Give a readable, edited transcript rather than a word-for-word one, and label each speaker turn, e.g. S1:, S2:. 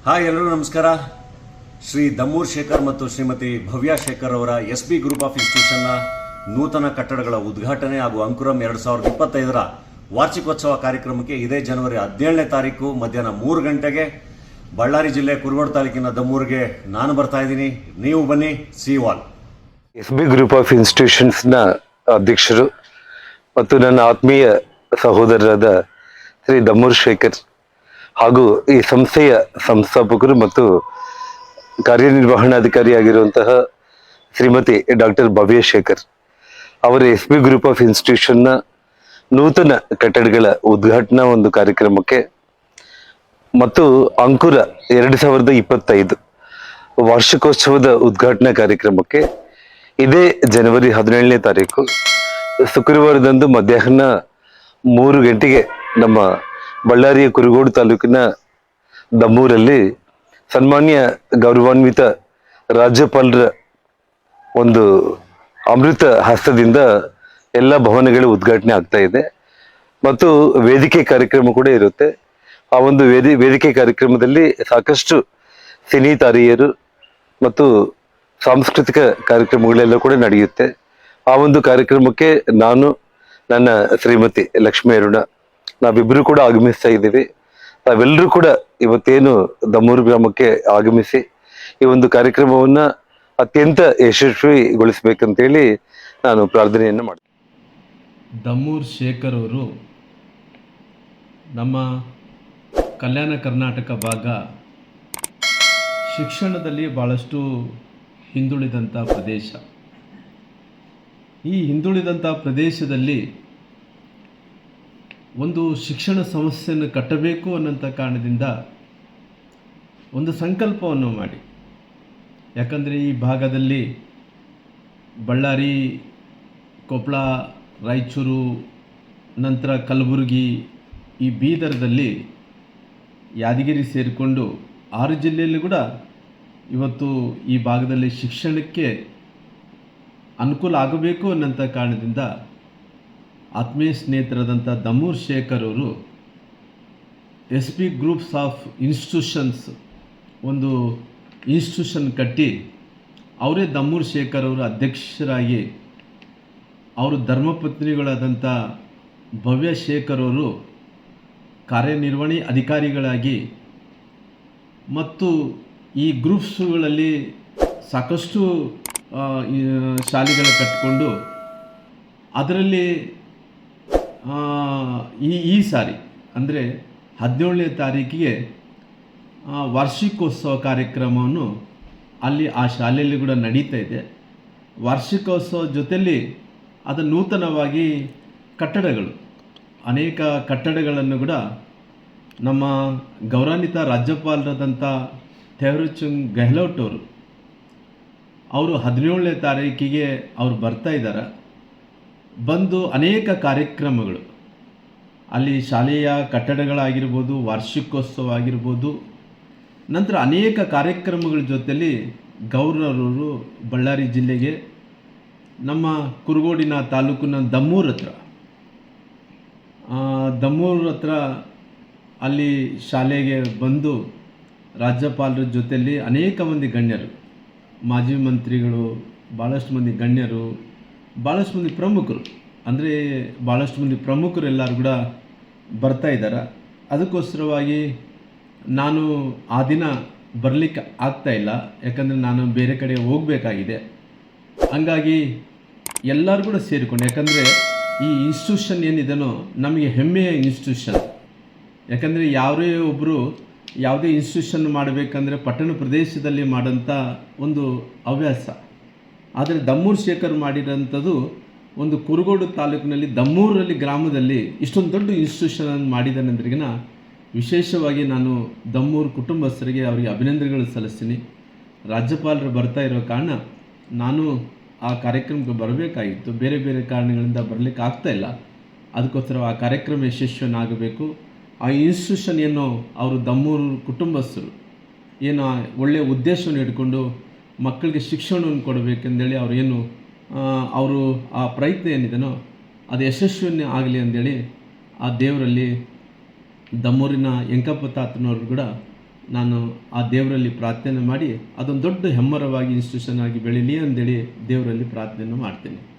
S1: Hi ಎಲ್ಲರೂ ನಮಸ್ಕಾರ. ಶ್ರೀ ದಮ್ಮೂರ್ ಶೇಖರ್ ಮತ್ತು ಶ್ರೀಮತಿ ಭವ್ಯ ಶೇಖರ್ ಅವರ SB ಗ್ರೂಪ್ ಆಫ್ ಇನ್ಸ್ಟಿಟ್ಯೂಷನ್ನ ನೂತನ ಕಟ್ಟಡಗಳ ಉದ್ಘಾಟನೆ ಹಾಗೂ ಅಂಕುರಂ 2025ರ ವಾರ್ಷಿಕೋತ್ಸವ ಕಾರ್ಯಕ್ರಮಕ್ಕೆ ಇದೇ ಜನವರಿ 17ನೇ ತಾರೀಕು ಮಧ್ಯಾಹ್ನ 3 ಗಂಟೆಗೆ ಬಳ್ಳಾರಿ ಜಿಲ್ಲೆ ಕುರುಗೋಡು ತಾಲೂಕಿನ ದಮ್ಮೂರಿಗೆ ನಾನು ಬರ್ತಾ ಇದ್ದೀನಿ. ನೀವು ಬನ್ನಿ. ಸಿ ವಾಲ್.
S2: SB ಗ್ರೂಪ್ ಆಫ್ ಇನ್ಸ್ಟಿಟ್ಯೂಷನ್ಸ್ನ ಅಧ್ಯಕ್ಷರು ಮತ್ತು ನನ್ನ ಆತ್ಮೀಯ ಸಹೋದರರಾದ ಶ್ರೀ ದಮ್ಮೂರ್ ಶೇಖರ್ ಹಾಗೂ ಈ ಸಂಸ್ಥೆಯ ಸಂಸ್ಥಾಪಕರು ಮತ್ತು ಕಾರ್ಯನಿರ್ವಹಣಾಧಿಕಾರಿಯಾಗಿರುವಂತಹ ಶ್ರೀಮತಿ ಡಾಕ್ಟರ್ ಭವ್ಯ ಶೇಖರ್ ಅವರ SB ಗ್ರೂಪ್ ಆಫ್ ಇನ್ಸ್ಟಿಟ್ಯೂಷನ್ನ ನೂತನ ಕಟ್ಟಡಗಳ ಉದ್ಘಾಟನಾ ಒಂದು ಕಾರ್ಯಕ್ರಮಕ್ಕೆ ಮತ್ತು ಅಂಕುರ 2025 ವಾರ್ಷಿಕೋತ್ಸವದ ಉದ್ಘಾಟನಾ ಕಾರ್ಯಕ್ರಮಕ್ಕೆ ಇದೇ ಜನವರಿ 17ನೇ ತಾರೀಕು ಶುಕ್ರವಾರದಂದು ಮಧ್ಯಾಹ್ನ 3 ಗಂಟೆಗೆ ನಮ್ಮ ಬಳ್ಳಾರಿಯ ಕುರುಗೋಡು ತಾಲೂಕಿನ ದಮ್ಮೂರಲ್ಲಿ ಸನ್ಮಾನ್ಯ ಗೌರವಾನ್ವಿತ ರಾಜ್ಯಪಾಲರ ಒಂದು ಅಮೃತ ಹಸ್ತದಿಂದ ಎಲ್ಲ ಭವನಗಳ ಉದ್ಘಾಟನೆ ಆಗ್ತಾ ಇದೆ ಮತ್ತು ವೇದಿಕೆ ಕಾರ್ಯಕ್ರಮ ಕೂಡ ಇರುತ್ತೆ. ಆ ಒಂದು ವೇದಿಕೆ ಕಾರ್ಯಕ್ರಮದಲ್ಲಿ ಸಾಕಷ್ಟು ಸಿನಿ ತಾರೆಯರು ಮತ್ತು ಸಾಂಸ್ಕೃತಿಕ ಕಾರ್ಯಕ್ರಮಗಳೆಲ್ಲ ಕೂಡ ನಡೆಯುತ್ತೆ. ಆ ಒಂದು ಕಾರ್ಯಕ್ರಮಕ್ಕೆ ನಾನು ನನ್ನ ಶ್ರೀಮತಿ ಲಕ್ಷ್ಮೀ ಅರುಣ ನಾವಿಬ್ಬರು ಕೂಡ ಆಗಮಿಸ್ತಾ ಇದ್ದೀವಿ. ನಾವೆಲ್ಲರೂ ಕೂಡ ಇವತ್ತೇನು ದಮ್ಮೂರು ಗ್ರಾಮಕ್ಕೆ ಆಗಮಿಸಿ ಈ ಒಂದು ಕಾರ್ಯಕ್ರಮವನ್ನ ಅತ್ಯಂತ ಯಶಸ್ವಿಗೊಳಿಸ್ಬೇಕಂತೇಳಿ ನಾನು ಪ್ರಾರ್ಥನೆಯನ್ನು ಮಾಡ್ತೀನಿ.
S3: ದಮ್ಮೂರ್ ಶೇಖರ್ ಅವರು ನಮ್ಮ ಕಲ್ಯಾಣ ಕರ್ನಾಟಕ ಭಾಗ ಶಿಕ್ಷಣದಲ್ಲಿ ಭಾಳಷ್ಟು ಹಿಂದುಳಿದಂಥ ಪ್ರದೇಶ. ಈ ಹಿಂದುಳಿದಂಥ ಪ್ರದೇಶದಲ್ಲಿ ಒಂದು ಶಿಕ್ಷಣ ಸಂಸ್ಥೆಯನ್ನು ಕಟ್ಟಬೇಕು ಅನ್ನೋಂಥ ಕಾರಣದಿಂದ ಒಂದು ಸಂಕಲ್ಪವನ್ನು ಮಾಡಿ, ಯಾಕಂದರೆ ಈ ಭಾಗದಲ್ಲಿ ಬಳ್ಳಾರಿ, ಕೊಪ್ಪಳ, ರಾಯಚೂರು, ನಂತರ ಕಲಬುರಗಿ, ಈ ಬೀದರ್ದಲ್ಲಿ ಯಾದಗಿರಿ ಸೇರಿಕೊಂಡು 6 ಜಿಲ್ಲೆಯಲ್ಲಿ ಕೂಡ ಇವತ್ತು ಈ ಭಾಗದಲ್ಲಿ ಶಿಕ್ಷಣಕ್ಕೆ ಅನುಕೂಲ ಆಗಬೇಕು ಅನ್ನೋಂಥ ಕಾರಣದಿಂದ ಆತ್ಮೀಯ ಸ್ನೇಹಿತರಾದಂಥ ದಮ್ಮೂರ್ ಶೇಖರ್ ಅವರು SB ಗ್ರೂಪ್ಸ್ ಆಫ್ ಇನ್ಸ್ಟಿಟ್ಯೂಷನ್ಸ್ ಒಂದು ಇನ್ಸ್ಟಿಟ್ಯೂಷನ್ ಕಟ್ಟಿ ಅವರೇ ದಮ್ಮೂರ್ ಶೇಖರ್ ಅವರು ಅಧ್ಯಕ್ಷರಾಗಿ ಅವರು ಧರ್ಮಪತ್ನಿಗಳಾದಂಥ ಭವ್ಯ ಶೇಖರ್ ಅವರು ಕಾರ್ಯನಿರ್ವಹಣೆ ಅಧಿಕಾರಿಗಳಾಗಿ ಮತ್ತು ಈ ಗ್ರೂಪ್ಸ್ಗಳಲ್ಲಿ ಸಾಕಷ್ಟು ಶಾಲೆಗಳು ಕಟ್ಟಿಕೊಂಡು ಅದರಲ್ಲಿ ಈ ಸಾರಿ ಅಂದರೆ 17ನೇ ತಾರೀಕಿಗೆ ವಾರ್ಷಿಕೋತ್ಸವ ಕಾರ್ಯಕ್ರಮವನ್ನು ಅಲ್ಲಿ ಆ ಶಾಲೆಯಲ್ಲಿ ಕೂಡ ನಡೀತಾ ಇದೆ. ವಾರ್ಷಿಕೋತ್ಸವ ಜೊತೆಯಲ್ಲಿ ಅದು ನೂತನವಾಗಿ ಕಟ್ಟಡಗಳು ಅನೇಕ ಕಟ್ಟಡಗಳನ್ನು ಕೂಡ ನಮ್ಮ ಗೌರವಾನ್ವಿತ ರಾಜ್ಯಪಾಲರಾದಂಥ ಥೇವರ್ಚಂದ್ ಗೆಹ್ಲೋಟ್ ಅವರು 17ನೇ ತಾರೀಕಿಗೆ ಅವರು ಬರ್ತಾ ಇದ್ದಾರೆ. ಬಂದು ಅನೇಕ ಕಾರ್ಯಕ್ರಮಗಳು ಅಲ್ಲಿ ಶಾಲೆಯ ಕಟ್ಟಡಗಳಾಗಿರ್ಬೋದು, ವಾರ್ಷಿಕೋತ್ಸವ ಆಗಿರ್ಬೋದು, ನಂತರ ಅನೇಕ ಕಾರ್ಯಕ್ರಮಗಳ ಜೊತೆಯಲ್ಲಿ ಗೌರವರು ಬಳ್ಳಾರಿ ಜಿಲ್ಲೆಗೆ ನಮ್ಮ ಕುರುಗೋಡಿನ ತಾಲೂಕಿನ ದಮ್ಮೂರ್ ಹತ್ರ ಅಲ್ಲಿ ಶಾಲೆಗೆ ಬಂದು ರಾಜ್ಯಪಾಲರ ಜೊತೆಯಲ್ಲಿ ಅನೇಕ ಮಂದಿ ಗಣ್ಯರು, ಮಾಜಿ ಮಂತ್ರಿಗಳು, ಭಾಳಷ್ಟು ಮಂದಿ ಗಣ್ಯರು, ಭಾಳಷ್ಟು ಮಂದಿ ಪ್ರಮುಖರು, ಅಂದರೆ ಭಾಳಷ್ಟು ಮಂದಿ ಪ್ರಮುಖರು ಎಲ್ಲರೂ ಕೂಡ ಬರ್ತಾ ಇದ್ದಾರೆ. ಅದಕ್ಕೋಸ್ಕರವಾಗಿ ನಾನು ಆ ದಿನ ಬರಲಿಕ್ಕೆ ಆಗ್ತಾಯಿಲ್ಲ, ಯಾಕಂದರೆ ನಾನು ಬೇರೆ ಕಡೆ ಹೋಗಬೇಕಾಗಿದೆ. ಹಂಗಾಗಿ ಎಲ್ಲರೂ ಕೂಡ ಸೇರಿಕೊಂಡು, ಯಾಕಂದರೆ ಈ ಇನ್ಸ್ಟಿಟ್ಯೂಷನ್ ಏನಿದೆನೋ ನಮಗೆ ಹೆಮ್ಮೆಯ ಇನ್ಸ್ಟಿಟ್ಯೂಷನ್. ಯಾಕಂದರೆ ಯಾರೇ ಒಬ್ಬರು ಯಾವುದೇ ಇನ್ಸ್ಟಿಟ್ಯೂಷನ್ ಮಾಡಬೇಕಂದ್ರೆ ಪಟ್ಟಣ ಪ್ರದೇಶದಲ್ಲಿ ಮಾಡೋಂಥ ಒಂದು ಹವ್ಯಾಸ. ಆದರೆ ದಮ್ಮೂರ್ ಶೇಖರ್ ಮಾಡಿರೋಂಥದ್ದು ಒಂದು ಕುರುಗೋಡು ತಾಲೂಕಿನಲ್ಲಿ ದಮ್ಮೂರಲ್ಲಿ ಗ್ರಾಮದಲ್ಲಿ ಇಷ್ಟೊಂದು ದೊಡ್ಡ ಇನ್ಸ್ಟಿಟ್ಯೂಷನನ್ನು ಮಾಡಿದ್ದಾನೆಂದ್ರಿಗಿನ ವಿಶೇಷವಾಗಿ ನಾನು ದಮ್ಮೂರು ಕುಟುಂಬಸ್ಥರಿಗೆ ಅವರಿಗೆ ಅಭಿನಂದನೆಗಳು ಸಲ್ಲಿಸ್ತೀನಿ. ರಾಜ್ಯಪಾಲರು ಬರ್ತಾ ಇರೋ ಕಾರಣ ನಾನು ಆ ಕಾರ್ಯಕ್ರಮಕ್ಕೆ ಬರಬೇಕಾಗಿತ್ತು, ಬೇರೆ ಬೇರೆ ಕಾರಣಗಳಿಂದ ಬರಲಿಕ್ಕೆ ಆಗ್ತಾಯಿಲ್ಲ. ಅದಕ್ಕೋಸ್ಕರ ಆ ಕಾರ್ಯಕ್ರಮ ಯಶಸ್ವಿಯಾಗಬೇಕು. ಆ ಇನ್ಸ್ಟಿಟ್ಯೂಷನ್ ಏನೋ ಅವರು ದಮ್ಮೂರು ಕುಟುಂಬಸ್ಥರು ಏನೋ ಒಳ್ಳೆಯ ಉದ್ದೇಶವನ್ನು ಇಟ್ಕೊಂಡು ಮಕ್ಕಳಿಗೆ ಶಿಕ್ಷಣವನ್ನು ಕೊಡಬೇಕೆಂದೇಳಿ ಅವರು ಆ ಪ್ರಯತ್ನ ಏನಿದೆನೋ ಅದು ಯಶಸ್ವಿನೇ ಆಗಲಿ ಅಂದೇಳಿ ಆ ದೇವರಲ್ಲಿ ದಮ್ಮೂರಿನ ಎಂಕಪ್ಪ ತಾತನವರು ಕೂಡ ನಾನು ಆ ದೇವರಲ್ಲಿ ಪ್ರಾರ್ಥನೆ ಮಾಡಿ ಅದೊಂದು ದೊಡ್ಡ ಹೆಮ್ಮರವಾಗಿ ಇನ್ಸ್ಟಿಟ್ಯೂಷನ್ ಆಗಿ ಬೆಳೀಲಿ ಅಂತೇಳಿ ದೇವರಲ್ಲಿ ಪ್ರಾರ್ಥನೆಯನ್ನು ಮಾಡ್ತೇನೆ.